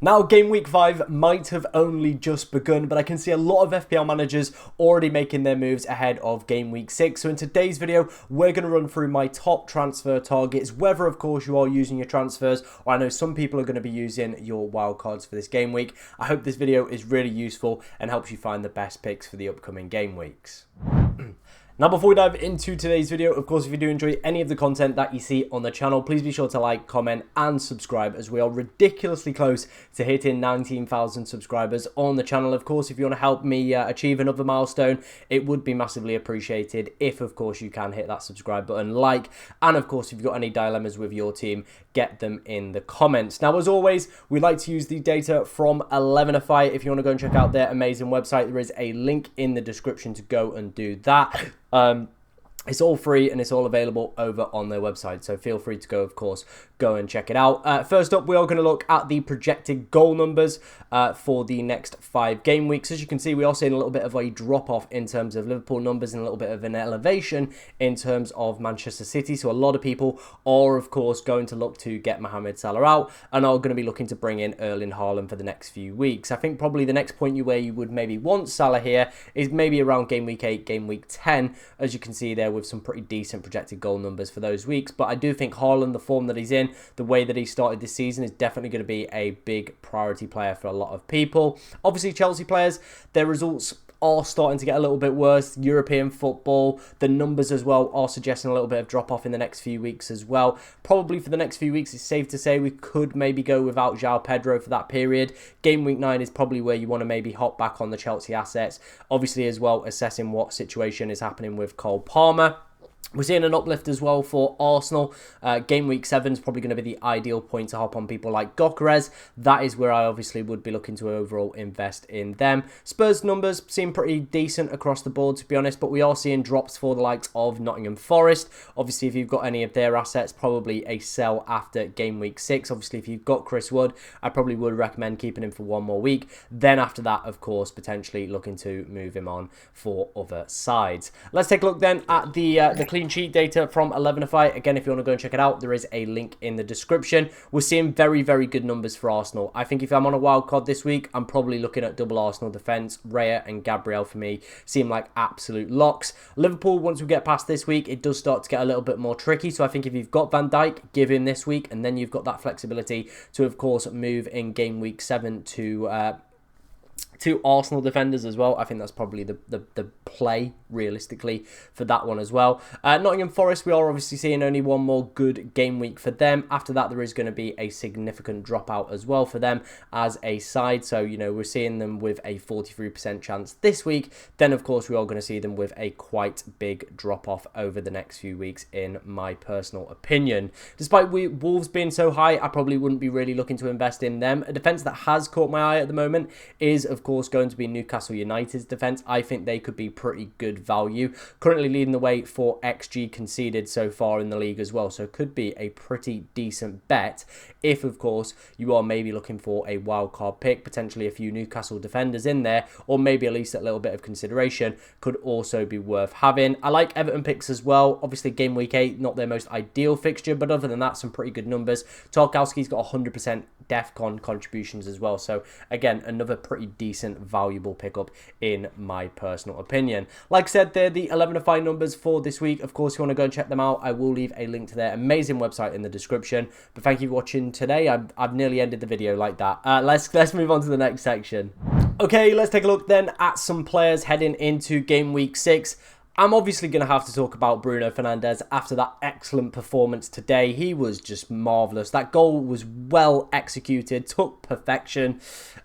Now, game week 5 might have only just begun, but I can see a lot of FPL managers already making their moves ahead of game week 6. So in today's video, we're going to run through my top transfer targets, whether of course you are using your transfers, or I know some people are going to be using your wildcards for this game week. I hope this video is really useful and helps you find the best picks for the upcoming game weeks. Now, before we dive into today's video, of course, if you do enjoy any of the content that you see on the channel, please be sure to like, comment, and subscribe, as we are ridiculously close to hitting 19,000 subscribers on the channel. Of course, if you want to help me achieve another milestone, it would be massively appreciated if, of course, you can hit that subscribe button, like, and of course, if you've got any dilemmas with your team, get them in the comments. Now, as always, we like to use the data from 11ify. If you want to go and check out their amazing website, there is a link in the description to go and do that. It's all free and it's all available over on their website, so feel free to go, of course, go and check it out. First up, we are going to look at the projected goal numbers for the next 5 game weeks. As you can see, we are seeing a little bit of a drop-off in terms of Liverpool numbers and a little bit of an elevation in terms of Manchester City. So a lot of people are, of course, going to look to get Mohamed Salah out and are going to be looking to bring in Erling Haaland for the next few weeks. I think probably the next point where you would maybe want Salah here is maybe around game week 8, game week 10, as you can see there, with some pretty decent projected goal numbers for those weeks. But I do think Haaland, the form that he's in, the way that he started this season, is definitely going to be a big priority player for a lot of people. Obviously, Chelsea players, their results are starting to get a little bit worse. European football, the numbers as well are suggesting a little bit of drop off in the next few weeks as well. Probably for the next few weeks, it's safe to say we could maybe go without João Pedro for that period. Game week 9 is probably where you want to maybe hop back on the Chelsea assets. Obviously as well, assessing what situation is happening with Cole Palmer. We're seeing an uplift as well for Arsenal. Game week 7 is probably going to be the ideal point to hop on people like Gyökeres. That is where I obviously would be looking to overall invest in them. Spurs numbers seem pretty decent across the board, to be honest, but we are seeing drops for the likes of Nottingham Forest. Obviously, if you've got any of their assets, probably a sell after game week 6. Obviously, if you've got Chris Wood, I probably would recommend keeping him for one more week. Then after that, of course, potentially looking to move him on for other sides. Let's take a look then at the clean sheet data from 11ify. Again, if you want to go and check it out, there is a link in the description. We're seeing very, very good numbers for Arsenal. I think if I'm on a wild card this week, I'm probably looking at double Arsenal defence. Raya and Gabriel for me seem like absolute locks. Liverpool, once we get past this week, it does start to get a little bit more tricky. So I think if you've got Van Dijk, give him this week, and then you've got that flexibility to, of course, move in game week 7 to Arsenal defenders as well. I think that's probably the play realistically for that one as well. Nottingham Forest, we are obviously seeing only one more good game week for them. After that, there is going to be a significant dropout as well for them as a side. So, you know, we're seeing them with a 43% chance this week. Then, of course, we are going to see them with a quite big drop-off over the next few weeks, in my personal opinion. Despite Wolves being so high, I probably wouldn't be really looking to invest in them. A defence that has caught my eye at the moment is, of course, going to be Newcastle United's defence. I think they could be pretty good value. Currently leading the way for XG conceded so far in the league as well. So it could be a pretty decent bet if, of course, you are maybe looking for a wildcard pick, potentially a few Newcastle defenders in there, or maybe at least a little bit of consideration could also be worth having. I like Everton picks as well. Obviously, game week 8, not their most ideal fixture, but other than that, some pretty good numbers. Tarkowski's got 100% DEFCON contributions as well. So again, another pretty decent, valuable pickup in my personal opinion. Like I said, they're the 11ify numbers for this week. Of course, if you want to go and check them out, I will leave a link to their amazing website in the description. But thank you for watching today. I've nearly ended the video like that. Let's move on to the next section. Okay, let's take a look then at some players heading into game week 6. I'm obviously going to have to talk about Bruno Fernandes after that excellent performance today. He was just marvellous. That goal was well executed, took perfection.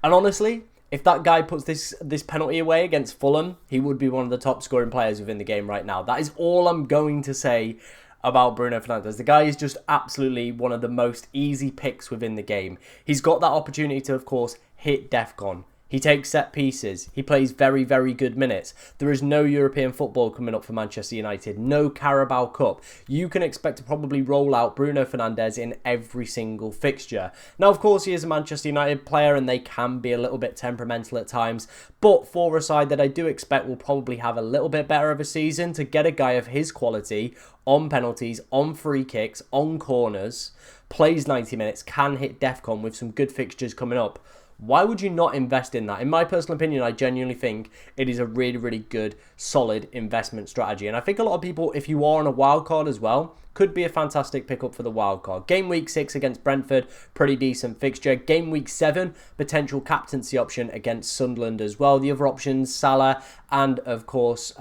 And honestly, if that guy puts this penalty away against Fulham, he would be one of the top scoring players within the game right now. That is all I'm going to say about Bruno Fernandes. The guy is just absolutely one of the most easy picks within the game. He's got that opportunity to, of course, hit DEFCON. He takes set pieces. He plays very, very good minutes. There is no European football coming up for Manchester United. No Carabao Cup. You can expect to probably roll out Bruno Fernandes in every single fixture. Now, of course, he is a Manchester United player and they can be a little bit temperamental at times. But for a side that I do expect will probably have a little bit better of a season, to get a guy of his quality on penalties, on free kicks, on corners, plays 90 minutes, can hit DEFCON with some good fixtures coming up. Why would you not invest in that? In my personal opinion, I genuinely think it is a really, really good, solid investment strategy. And I think a lot of people, if you are on a wild card as well, could be a fantastic pickup for the wild card. Game week 6 against Brentford, pretty decent fixture. Game week 7, potential captaincy option against Sunderland as well. The other options, Salah and, of course,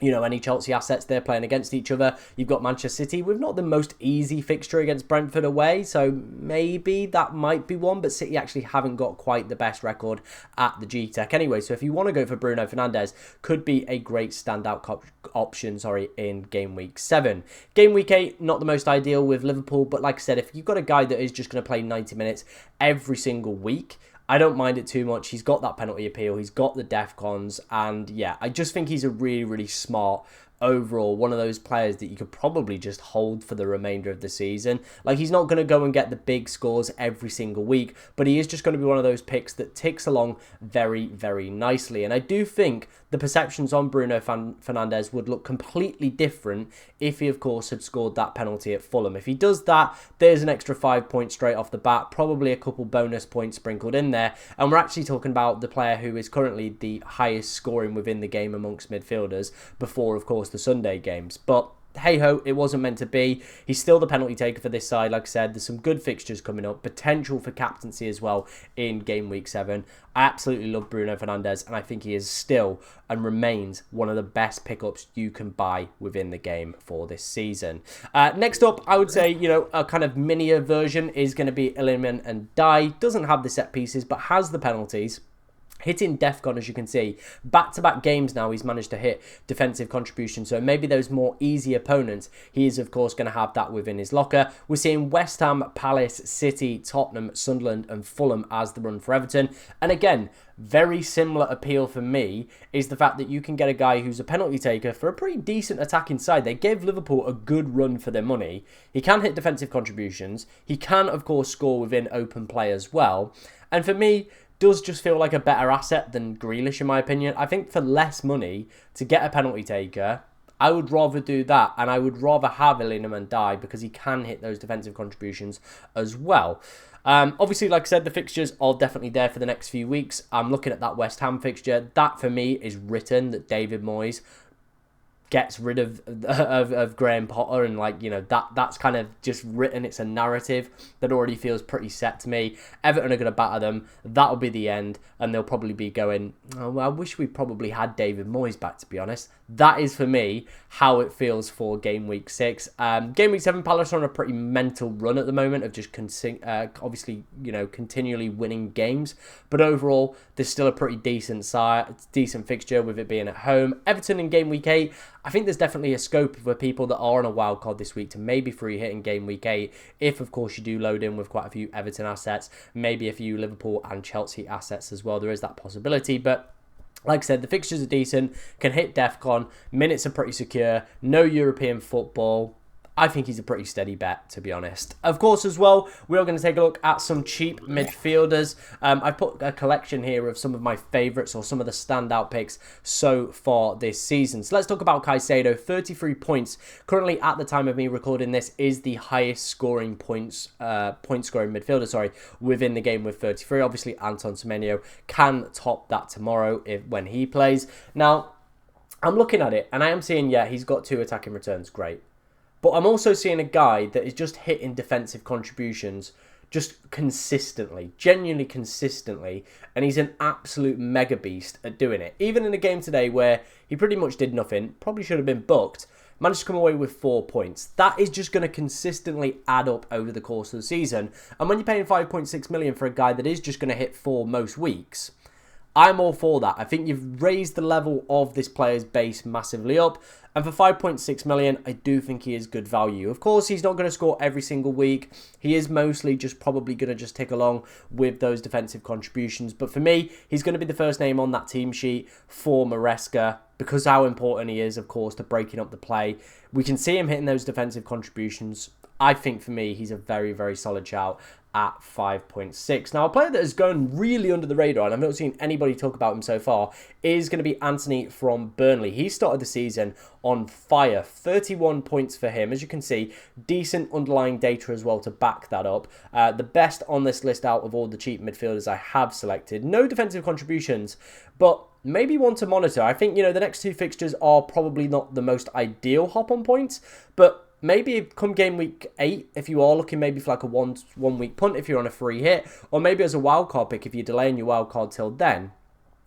you know, any Chelsea assets, they're playing against each other. You've got Manchester City with not the most easy fixture against Brentford away, so maybe that might be one, but City actually haven't got quite the best record at the G-Tech anyway, so if you want to go for Bruno Fernandes, could be a great standout option, in game week 7. Game week 8, not the most ideal with Liverpool, but like I said, if you've got a guy that is just going to play 90 minutes every single week, I don't mind it too much. He's got that penalty appeal. He's got the DEFCONs. And yeah, I just think he's a really, really smart overall, one of those players that you could probably just hold for the remainder of the season. Like, he's not going to go and get the big scores every single week, but he is just going to be one of those picks that ticks along very, very nicely. And I do think the perceptions on Bruno Fernandes would look completely different if he, of course, had scored that penalty at Fulham. If he does that, there's an extra 5 points straight off the bat, probably a couple bonus points sprinkled in there. And we're actually talking about the player who is currently the highest scoring within the game amongst midfielders before, of course, the Sunday games. But hey-ho, it wasn't meant to be. He's still the penalty taker for this side. Like I said, there's some good fixtures coming up. Potential for captaincy as well in game week 7. I absolutely love Bruno Fernandes, and I think he is still and remains one of the best pickups you can buy within the game for this season. Next up, I would say, you know, a kind of minier version is going to be Iliman and Dye. Doesn't have the set pieces, but has the penalties. Hitting DEFCON, as you can see, back-to-back games now he's managed to hit defensive contributions, so maybe those more easy opponents, he is of course going to have that within his locker. We're seeing West Ham, Palace, City, Tottenham, Sunderland and Fulham as the run for Everton, and again, very similar appeal for me is the fact that you can get a guy who's a penalty taker for a pretty decent attacking side. They gave Liverpool a good run for their money. He can hit defensive contributions, he can of course score within open play as well, and for me, does just feel like a better asset than Grealish, in my opinion. I think for less money, to get a penalty taker, I would rather do that, and I would rather have Iliman Dye because he can hit those defensive contributions as well. Obviously, like I said, the fixtures are definitely there for the next few weeks. I'm looking at that West Ham fixture. That, for me, is written that David Moyes gets rid of Graham Potter, and like, you know, that's kind of just written. It's a narrative that already feels pretty set to me. Everton are going to batter them. That'll be the end, and they'll probably be going, oh, well, I wish we probably had David Moyes back, to be honest. That is, for me, how it feels for game week 6. Game week 7, Palace are on a pretty mental run at the moment of just obviously, you know, continually winning games, but overall there's still a pretty decent fixture with it being at home. Everton in game week 8, I think there's definitely a scope for people that are on a wild card this week to maybe free hit in game week 8, if of course you do load in with quite a few Everton assets, maybe a few Liverpool and Chelsea assets as well. There is that possibility, but like I said, the fixtures are decent, can hit DEFCON, minutes are pretty secure, no European football. I think he's a pretty steady bet, to be honest. Of course, as well, we are going to take a look at some cheap midfielders. I've put a collection here of some of my favourites or some of the standout picks so far this season. So let's talk about Caicedo. 33 points. Currently, at the time of me recording this, is the highest scoring point scoring midfielder, within the game with 33. Obviously, Anton Semenyo can top that tomorrow when he plays. Now, I'm looking at it, and I am seeing, yeah, he's got 2 attacking returns. Great. But I'm also seeing a guy that is just hitting defensive contributions just consistently, genuinely consistently, and he's an absolute mega beast at doing it. Even in a game today where he pretty much did nothing, probably should have been booked, managed to come away with 4 points. That is just going to consistently add up over the course of the season. And when you're paying 5.6 million for a guy that is just going to hit 4 most weeks, I'm all for that. I think you've raised the level of this player's base massively up. And for 5.6 million, I do think he is good value. Of course, he's not going to score every single week. He is mostly just probably going to just tick along with those defensive contributions. But for me, he's going to be the first name on that team sheet for Maresca, because how important he is, of course, to breaking up the play. We can see him hitting those defensive contributions. I think for me, he's a very, very solid shout at 5.6. Now, a player that has gone really under the radar, and I've not seen anybody talk about him so far, is going to be Anthony from Burnley. He started the season on fire. 31 points for him. As you can see, decent underlying data as well to back that up. The best on this list out of all the cheap midfielders I have selected. No defensive contributions, but maybe one to monitor. I think, the next two fixtures are probably not the most ideal hop-on points, but maybe come game week 8, if you are looking maybe for like a one week punt if you're on a free hit, or maybe as a wildcard pick if you're delaying your wildcard till then,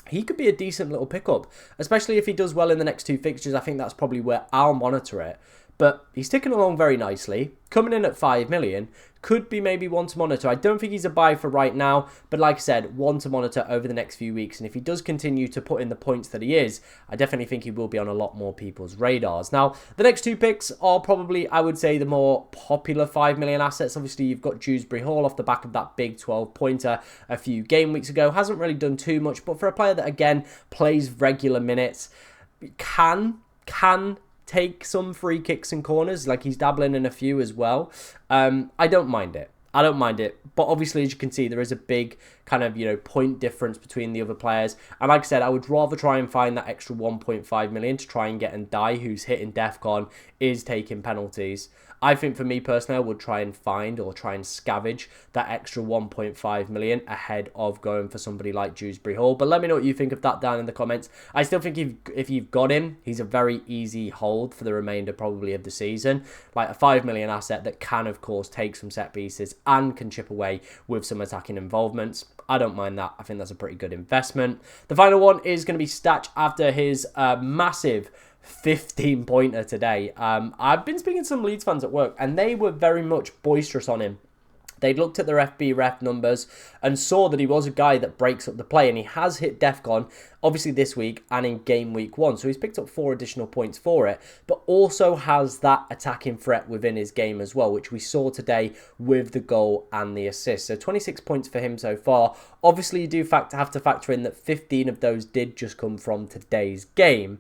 he could be a decent little pickup, especially if he does well in the next two fixtures. I think that's probably where I'll monitor it. But he's ticking along very nicely, coming in at 5 million, could be maybe one to monitor. I don't think he's a buy for right now, but like I said, one to monitor over the next few weeks. And if he does continue to put in the points that he is, I definitely think he will be on a lot more people's radars. Now, the next two picks are probably, I would say, the more popular 5 million assets. Obviously, you've got Dewsbury Hall off the back of that big 12-pointer a few game weeks ago. Hasn't really done too much, but for a player that, again, plays regular minutes, can take some free kicks and corners, like he's dabbling in a few as well. I don't mind it. But obviously, as you can see, there is a big kind of, point difference between the other players. And like I said, I would rather try and find that extra 1.5 million to try and get Ndai, who's hitting DEFCON, is taking penalties. I think for me personally, I would try and find or try and scavenge that extra 1.5 million ahead of going for somebody like Dewsbury Hall. But let me know what you think of that down in the comments. I still think if you've got him, he's a very easy hold for the remainder probably of the season. Like a 5 million asset that can, of course, take some set pieces and can chip away with some attacking involvements. I don't mind that. I think that's a pretty good investment. The final one is going to be Statch after his massive 15-pointer today. I've been speaking to some Leeds fans at work, and they were very much boisterous on him. They'd looked at their FB ref numbers and saw that he was a guy that breaks up the play, and he has hit DEFCON, obviously this week and in game week 1. So he's picked up 4 additional points for it, but also has that attacking threat within his game as well, which we saw today with the goal and the assist. So 26 points for him so far. Obviously, you do have to factor in that 15 of those did just come from today's game.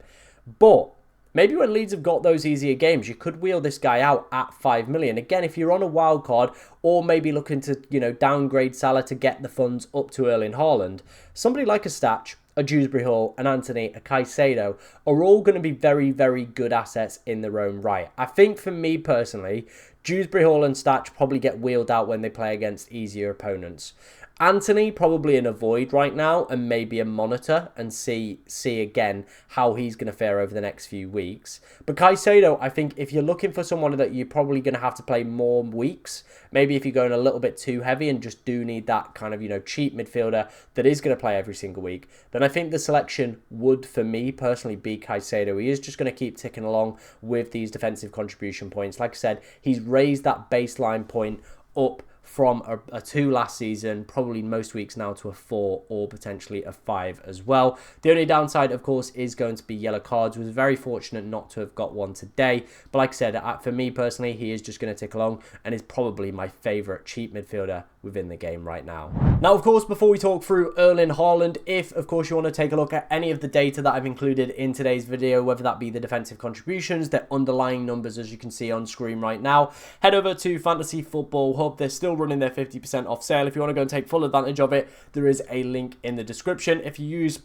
But maybe when Leeds have got those easier games, you could wheel this guy out at 5 million. Again, if you're on a wild card or maybe looking to, downgrade Salah to get the funds up to Erling Haaland, somebody like a Statch, a Dewsbury Hall, an Anthony, a Caicedo are all going to be very, very good assets in their own right. I think for me personally, Dewsbury Hall and Statch probably get wheeled out when they play against easier opponents. Anthony probably an avoid right now and maybe a monitor and see again how he's going to fare over the next few weeks. But Caicedo, I think if you're looking for someone that you're probably going to have to play more weeks, maybe if you're going a little bit too heavy and just do need that kind of, cheap midfielder that is going to play every single week, then I think the selection would, for me personally, be Caicedo. He is just going to keep ticking along with these defensive contribution points. Like I said, he's raised that baseline point up from a 2 last season, probably most weeks now to a 4 or potentially a 5 as well. The only downside, of course, is going to be yellow cards. Was very fortunate not to have got one today. But like I said, for me personally, he is just going to tick along and is probably my favourite cheap midfielder within the game right now. Now, of course, before we talk through Erling Haaland, if, of course, you want to take a look at any of the data that I've included in today's video, whether that be the defensive contributions, their underlying numbers, as you can see on screen right now, head over to Fantasy Football Hub. They're still running their 50% off sale. If you want to go and take full advantage of it, there is a link in the description. If you use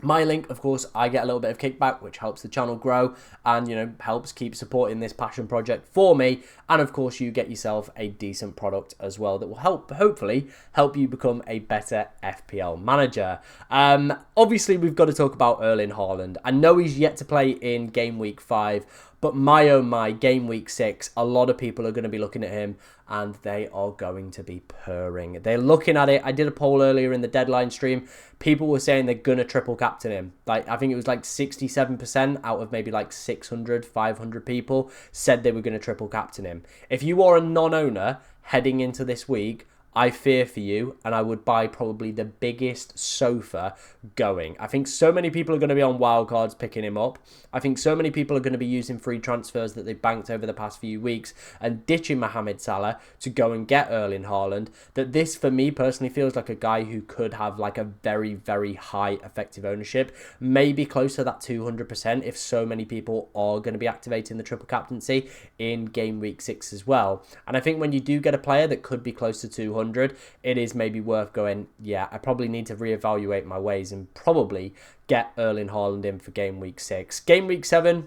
my link, of course, I get a little bit of kickback, which helps the channel grow and, helps keep supporting this passion project for me. And of course, you get yourself a decent product as well that will hopefully help you become a better FPL manager. Obviously, we've got to talk about Erling Haaland. I know he's yet to play in game week 5, but my oh my, game week 6, a lot of people are going to be looking at him and they are going to be purring. They're looking at it. I did a poll earlier in the deadline stream. People were saying they're going to triple captain him. Like, I think it was like 67% out of maybe like 600, 500 people said they were going to triple captain him. If you are a non-owner heading into this week, I fear for you, and I would buy probably the biggest sofa going. I think so many people are going to be on wildcards picking him up. I think so many people are going to be using free transfers that they've banked over the past few weeks and ditching Mohamed Salah to go and get Erling Haaland, that this, for me personally, feels like a guy who could have like a very, very high effective ownership, maybe close to that 200% if so many people are going to be activating the triple captaincy in game week 6 as well. And I think when you do get a player that could be close to 200, it is maybe worth going, yeah, I probably need to reevaluate my ways and probably get Erling Haaland in for game week 6. Game week 7,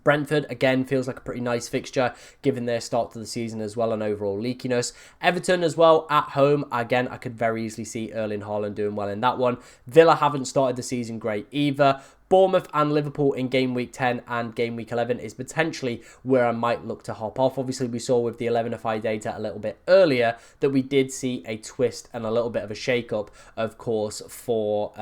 Brentford, again, feels like a pretty nice fixture given their start to the season as well and overall leakiness. Everton as well at home. Again, I could very easily see Erling Haaland doing well in that one. Villa haven't started the season great either. Bournemouth and Liverpool in game week 10 and game week 11 is potentially where I might look to hop off. Obviously, we saw with the 11FI data a little bit earlier that we did see a twist and a little bit of a shake-up, of course, for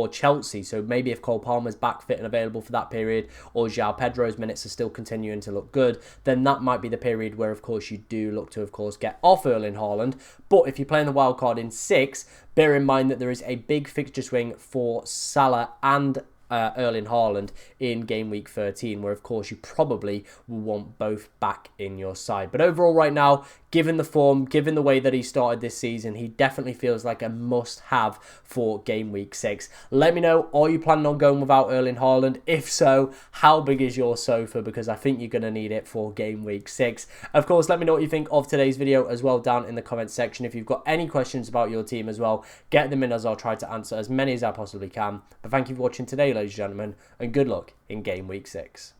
Chelsea. So maybe if Cole Palmer's back fit and available for that period, or João Pedro's minutes are still continuing to look good, then that might be the period where, of course, you do look to, of course, get off Erling Haaland. But if you're playing the wild card in 6, bear in mind that there is a big fixture swing for Salah and Erling Haaland in game week 13, where of course you probably will want both back in your side. But overall right now, given the form, given the way that he started this season, he definitely feels like a must-have for game week 6. Let me know, are you planning on going without Erling Haaland? If so, how big is your sofa? Because I think you're going to need it for game week 6. Of course, let me know what you think of today's video as well down in the comments section. If you've got any questions about your team as well, get them in as I'll try to answer as many as I possibly can. But thank you for watching today, ladies and gentlemen, and good luck in game week 6.